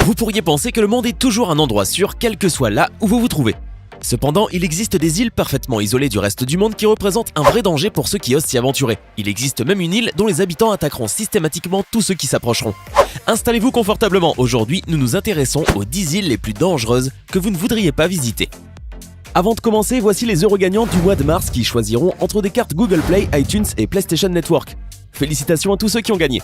Vous pourriez penser que le monde est toujours un endroit sûr, quel que soit là où vous vous trouvez. Cependant, il existe des îles parfaitement isolées du reste du monde qui représentent un vrai danger pour ceux qui osent s'y aventurer. Il existe même une île dont les habitants attaqueront systématiquement tous ceux qui s'approcheront. Installez-vous confortablement, aujourd'hui nous nous intéressons aux 10 îles les plus dangereuses que vous ne voudriez pas visiter. Avant de commencer, voici les heureux gagnants du mois de mars qui choisiront entre des cartes Google Play, iTunes et PlayStation Network. Félicitations à tous ceux qui ont gagné.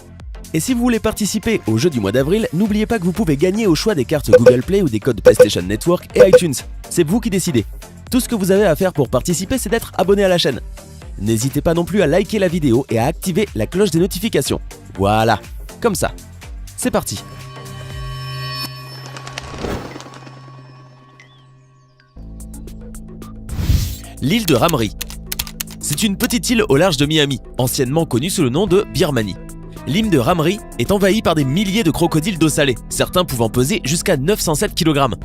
Et si vous voulez participer au jeu du mois d'avril, n'oubliez pas que vous pouvez gagner au choix des cartes Google Play ou des codes PlayStation Network et iTunes. C'est vous qui décidez. Tout ce que vous avez à faire pour participer, c'est d'être abonné à la chaîne. N'hésitez pas non plus à liker la vidéo et à activer la cloche des notifications. Voilà, comme ça. C'est parti. L'île de Ramree. C'est une petite île au large de Miami, anciennement connue sous le nom de Birmanie. L'île de Ramree est envahie par des milliers de crocodiles d'eau salée, certains pouvant peser jusqu'à 907 kg.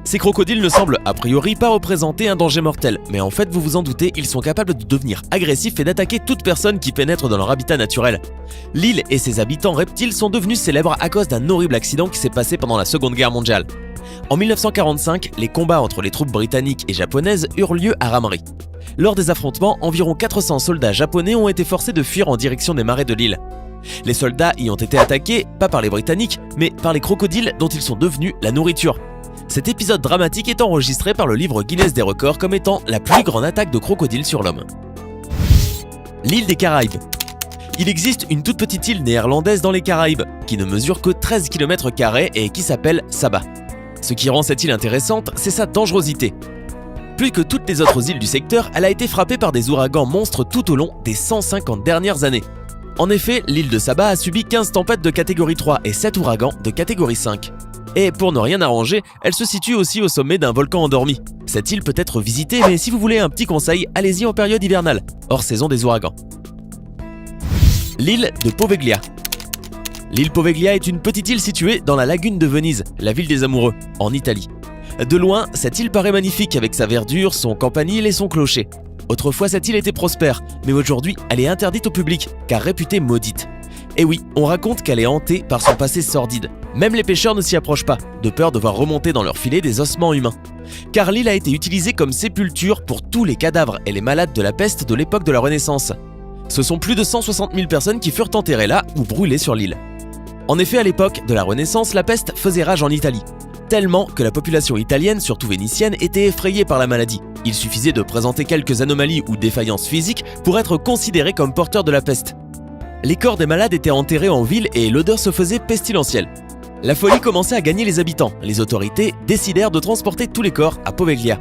Ces crocodiles ne semblent a priori pas représenter un danger mortel, mais en fait vous vous en doutez, ils sont capables de devenir agressifs et d'attaquer toute personne qui pénètre dans leur habitat naturel. L'île et ses habitants reptiles sont devenus célèbres à cause d'un horrible accident qui s'est passé pendant la Seconde Guerre mondiale. En 1945, les combats entre les troupes britanniques et japonaises eurent lieu à Ramree. Lors des affrontements, environ 400 soldats japonais ont été forcés de fuir en direction des marais de l'île. Les soldats y ont été attaqués, pas par les Britanniques, mais par les crocodiles dont ils sont devenus la nourriture. Cet épisode dramatique est enregistré par le livre Guinness des records comme étant la plus grande attaque de crocodiles sur l'homme. L'île des Caraïbes. Il existe une toute petite île néerlandaise dans les Caraïbes, qui ne mesure que 13 km² et qui s'appelle Saba. Ce qui rend cette île intéressante, c'est sa dangerosité. Plus que toutes les autres îles du secteur, elle a été frappée par des ouragans monstres tout au long des 150 dernières années. En effet, l'île de Saba a subi 15 tempêtes de catégorie 3 et 7 ouragans de catégorie 5. Et pour ne rien arranger, elle se situe aussi au sommet d'un volcan endormi. Cette île peut être visitée, mais si vous voulez un petit conseil, allez-y en période hivernale, hors saison des ouragans. L'île de Poveglia. L'île Poveglia est une petite île située dans la lagune de Venise, la ville des amoureux, en Italie. De loin, cette île paraît magnifique avec sa verdure, son campanile et son clocher. Autrefois, cette île était prospère, mais aujourd'hui, elle est interdite au public, car réputée maudite. Et oui, on raconte qu'elle est hantée par son passé sordide. Même les pêcheurs ne s'y approchent pas, de peur de voir remonter dans leur filet des ossements humains. Car l'île a été utilisée comme sépulture pour tous les cadavres et les malades de la peste de l'époque de la Renaissance. Ce sont plus de 160 000 personnes qui furent enterrées là ou brûlées sur l'île. En effet, à l'époque de la Renaissance, la peste faisait rage en Italie. Tellement que la population italienne, surtout vénitienne, était effrayée par la maladie. Il suffisait de présenter quelques anomalies ou défaillances physiques pour être considéré comme porteur de la peste. Les corps des malades étaient enterrés en ville et l'odeur se faisait pestilentielle. La folie commençait à gagner les habitants. Les autorités décidèrent de transporter tous les corps à Poveglia,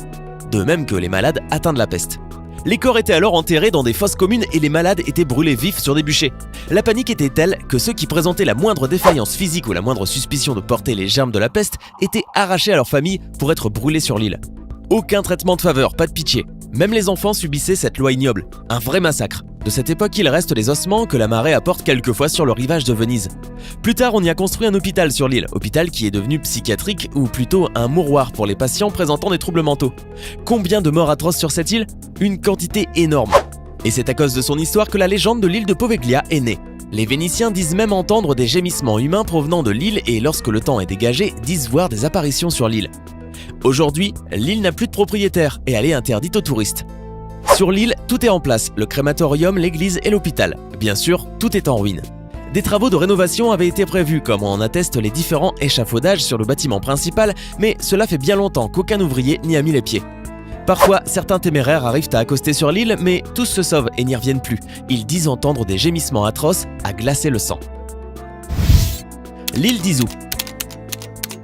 de même que les malades atteints de la peste. Les corps étaient alors enterrés dans des fosses communes et les malades étaient brûlés vifs sur des bûchers. La panique était telle que ceux qui présentaient la moindre défaillance physique ou la moindre suspicion de porter les germes de la peste étaient arrachés à leur famille pour être brûlés sur l'île. Aucun traitement de faveur, pas de pitié. Même les enfants subissaient cette loi ignoble. Un vrai massacre. De cette époque, il reste les ossements que la marée apporte quelquefois sur le rivage de Venise. Plus tard, on y a construit un hôpital sur l'île, hôpital qui est devenu psychiatrique ou plutôt un mouroir pour les patients présentant des troubles mentaux. Combien de morts atroces sur cette île ? Une quantité énorme. Et c'est à cause de son histoire que la légende de l'île de Poveglia est née. Les Vénitiens disent même entendre des gémissements humains provenant de l'île et lorsque le temps est dégagé, disent voir des apparitions sur l'île. Aujourd'hui, l'île n'a plus de propriétaire et elle est interdite aux touristes. Sur l'île, tout est en place, le crématorium, l'église et l'hôpital. Bien sûr, tout est en ruine. Des travaux de rénovation avaient été prévus, comme en attestent les différents échafaudages sur le bâtiment principal, mais cela fait bien longtemps qu'aucun ouvrier n'y a mis les pieds. Parfois, certains téméraires arrivent à accoster sur l'île, mais tous se sauvent et n'y reviennent plus. Ils disent entendre des gémissements atroces à glacer le sang. L'île d'Izu.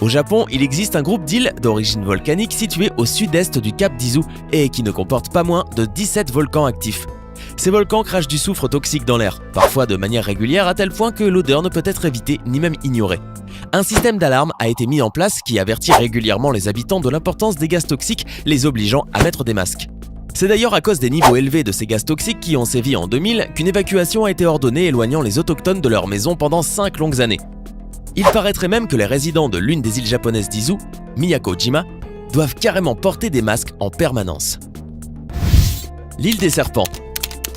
Au Japon, il existe un groupe d'îles d'origine volcanique situé au sud-est du cap d'Izu et qui ne comporte pas moins de 17 volcans actifs. Ces volcans crachent du soufre toxique dans l'air, parfois de manière régulière à tel point que l'odeur ne peut être évitée ni même ignorée. Un système d'alarme a été mis en place qui avertit régulièrement les habitants de l'importance des gaz toxiques, les obligeant à mettre des masques. C'est d'ailleurs à cause des niveaux élevés de ces gaz toxiques qui ont sévi en 2000 qu'une évacuation a été ordonnée éloignant les autochtones de leur maison pendant 5 longues années. Il paraîtrait même que les résidents de l'une des îles japonaises d'Izu, Miyako-jima, doivent carrément porter des masques en permanence. L'île des serpents.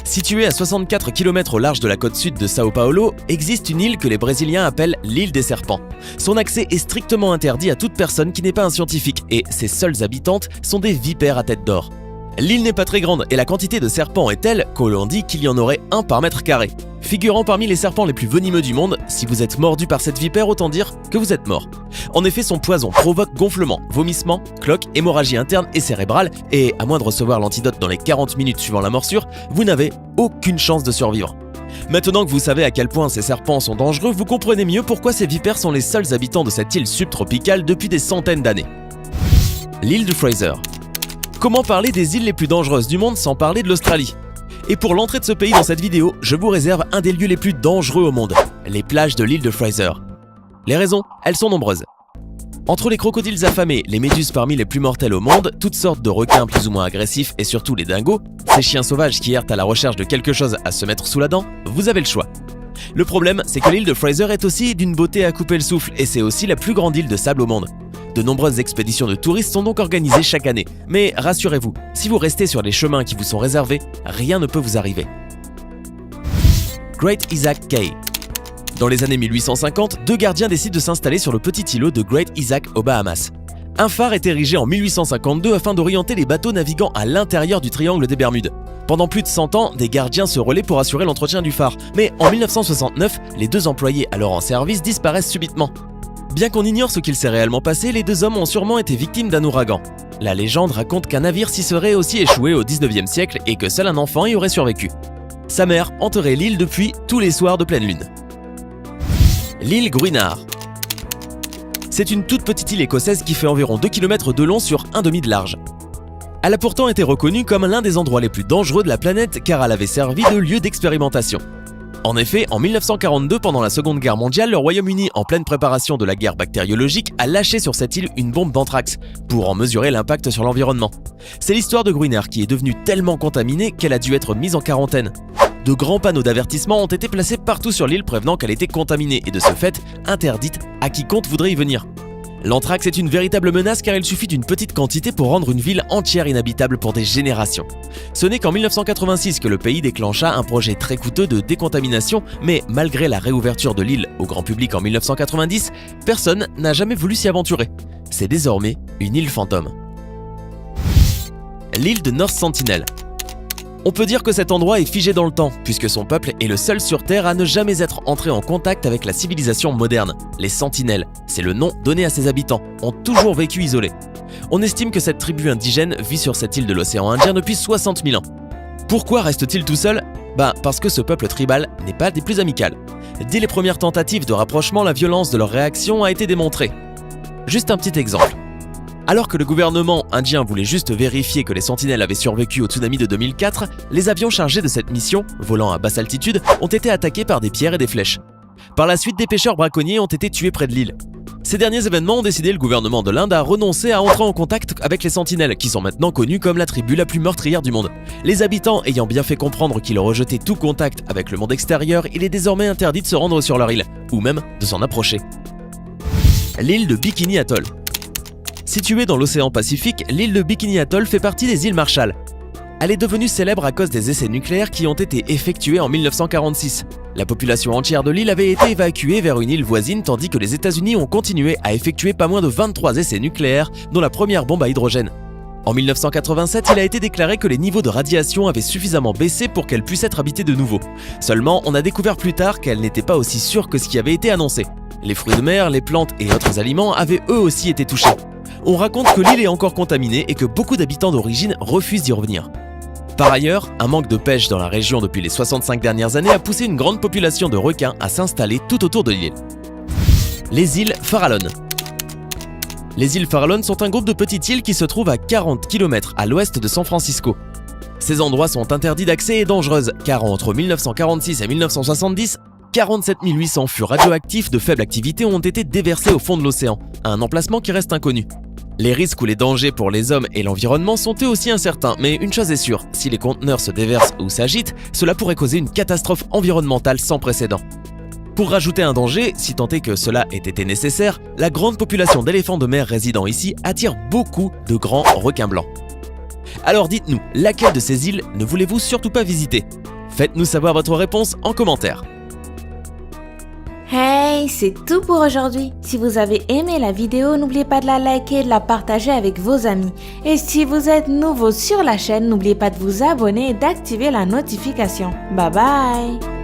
Située à 64 km au large de la côte sud de Sao Paulo, existe une île que les Brésiliens appellent l'île des serpents. Son accès est strictement interdit à toute personne qui n'est pas un scientifique et ses seules habitantes sont des vipères à tête d'or. L'île n'est pas très grande et la quantité de serpents est telle qu'on dit qu'il y en aurait un par mètre carré. Figurant parmi les serpents les plus venimeux du monde, si vous êtes mordu par cette vipère, autant dire que vous êtes mort. En effet, son poison provoque gonflement, vomissement, cloque, hémorragie interne et cérébrale, et à moins de recevoir l'antidote dans les 40 minutes suivant la morsure, vous n'avez aucune chance de survivre. Maintenant que vous savez à quel point ces serpents sont dangereux, vous comprenez mieux pourquoi ces vipères sont les seuls habitants de cette île subtropicale depuis des centaines d'années. L'île de Fraser. Comment parler des îles les plus dangereuses du monde sans parler de l'Australie? Et pour l'entrée de ce pays dans cette vidéo, je vous réserve un des lieux les plus dangereux au monde, les plages de l'île de Fraser. Les raisons, elles sont nombreuses. Entre les crocodiles affamés, les méduses parmi les plus mortelles au monde, toutes sortes de requins plus ou moins agressifs et surtout les dingos, ces chiens sauvages qui errent à la recherche de quelque chose à se mettre sous la dent, vous avez le choix. Le problème, c'est que l'île de Fraser est aussi d'une beauté à couper le souffle et c'est aussi la plus grande île de sable au monde. De nombreuses expéditions de touristes sont donc organisées chaque année. Mais rassurez-vous, si vous restez sur les chemins qui vous sont réservés, rien ne peut vous arriver. Great Isaac Cay. Dans les années 1850, deux gardiens décident de s'installer sur le petit îlot de Great Isaac aux Bahamas. Un phare est érigé en 1852 afin d'orienter les bateaux naviguant à l'intérieur du triangle des Bermudes. Pendant plus de 100 ans, des gardiens se relaient pour assurer l'entretien du phare. Mais en 1969, les deux employés alors en service disparaissent subitement. Bien qu'on ignore ce qu'il s'est réellement passé, les deux hommes ont sûrement été victimes d'un ouragan. La légende raconte qu'un navire s'y serait aussi échoué au 19e siècle et que seul un enfant y aurait survécu. Sa mère hanterait l'île depuis tous les soirs de pleine lune. L'île Gruinard. C'est une toute petite île écossaise qui fait environ 2 km de long sur 1,5 de large. Elle a pourtant été reconnue comme l'un des endroits les plus dangereux de la planète car elle avait servi de lieu d'expérimentation. En effet, en 1942, pendant la Seconde Guerre mondiale, le Royaume-Uni, en pleine préparation de la guerre bactériologique, a lâché sur cette île une bombe d'anthrax pour en mesurer l'impact sur l'environnement. C'est l'histoire de Gruinard qui est devenue tellement contaminée qu'elle a dû être mise en quarantaine. De grands panneaux d'avertissement ont été placés partout sur l'île prévenant qu'elle était contaminée et de ce fait interdite à quiconque voudrait y venir. L'anthrax est une véritable menace car il suffit d'une petite quantité pour rendre une ville entière inhabitable pour des générations. Ce n'est qu'en 1986 que le pays déclencha un projet très coûteux de décontamination, mais malgré la réouverture de l'île au grand public en 1990, personne n'a jamais voulu s'y aventurer. C'est désormais une île fantôme. L'île de North Sentinel. On peut dire que cet endroit est figé dans le temps, puisque son peuple est le seul sur Terre à ne jamais être entré en contact avec la civilisation moderne. Les Sentinelles, c'est le nom donné à ses habitants, ont toujours vécu isolés. On estime que cette tribu indigène vit sur cette île de l'océan Indien depuis 60 000 ans. Pourquoi reste-t-il tout seul? Parce que ce peuple tribal n'est pas des plus amicales. Dès les premières tentatives de rapprochement, la violence de leur réaction a été démontrée. Juste un petit exemple. Alors que le gouvernement indien voulait juste vérifier que les sentinelles avaient survécu au tsunami de 2004, les avions chargés de cette mission, volant à basse altitude, ont été attaqués par des pierres et des flèches. Par la suite, des pêcheurs braconniers ont été tués près de l'île. Ces derniers événements ont décidé le gouvernement de l'Inde à renoncer à entrer en contact avec les sentinelles, qui sont maintenant connus comme la tribu la plus meurtrière du monde. Les habitants ayant bien fait comprendre qu'ils rejetaient tout contact avec le monde extérieur, il est désormais interdit de se rendre sur leur île, ou même de s'en approcher. L'île de Bikini Atoll. Située dans l'océan Pacifique, l'île de Bikini Atoll fait partie des îles Marshall. Elle est devenue célèbre à cause des essais nucléaires qui ont été effectués en 1946. La population entière de l'île avait été évacuée vers une île voisine tandis que les États-Unis ont continué à effectuer pas moins de 23 essais nucléaires, dont la première bombe à hydrogène. En 1987, il a été déclaré que les niveaux de radiation avaient suffisamment baissé pour qu'elle puisse être habitée de nouveau. Seulement, on a découvert plus tard qu'elle n'était pas aussi sûre que ce qui avait été annoncé. Les fruits de mer, les plantes et autres aliments avaient eux aussi été touchés. On raconte que l'île est encore contaminée et que beaucoup d'habitants d'origine refusent d'y revenir. Par ailleurs, un manque de pêche dans la région depuis les 65 dernières années a poussé une grande population de requins à s'installer tout autour de l'île. Les îles Farallon. Les îles Farallon sont un groupe de petites îles qui se trouvent à 40 km à l'ouest de San Francisco. Ces endroits sont interdits d'accès et dangereuses car entre 1946 et 1970, 47 800 fûts radioactifs de faible activité ont été déversés au fond de l'océan, un emplacement qui reste inconnu. Les risques ou les dangers pour les hommes et l'environnement sont eux aussi incertains, mais une chose est sûre, si les conteneurs se déversent ou s'agitent, cela pourrait causer une catastrophe environnementale sans précédent. Pour rajouter un danger, si tant est que cela ait été nécessaire, la grande population d'éléphants de mer résidant ici attire beaucoup de grands requins blancs. Alors dites-nous, laquelle de ces îles ne voulez-vous surtout pas visiter? Faites-nous savoir votre réponse en commentaire. Hey, c'est tout pour aujourd'hui. Si vous avez aimé la vidéo, n'oubliez pas de la liker et de la partager avec vos amis. Et si vous êtes nouveau sur la chaîne, n'oubliez pas de vous abonner et d'activer la notification. Bye bye!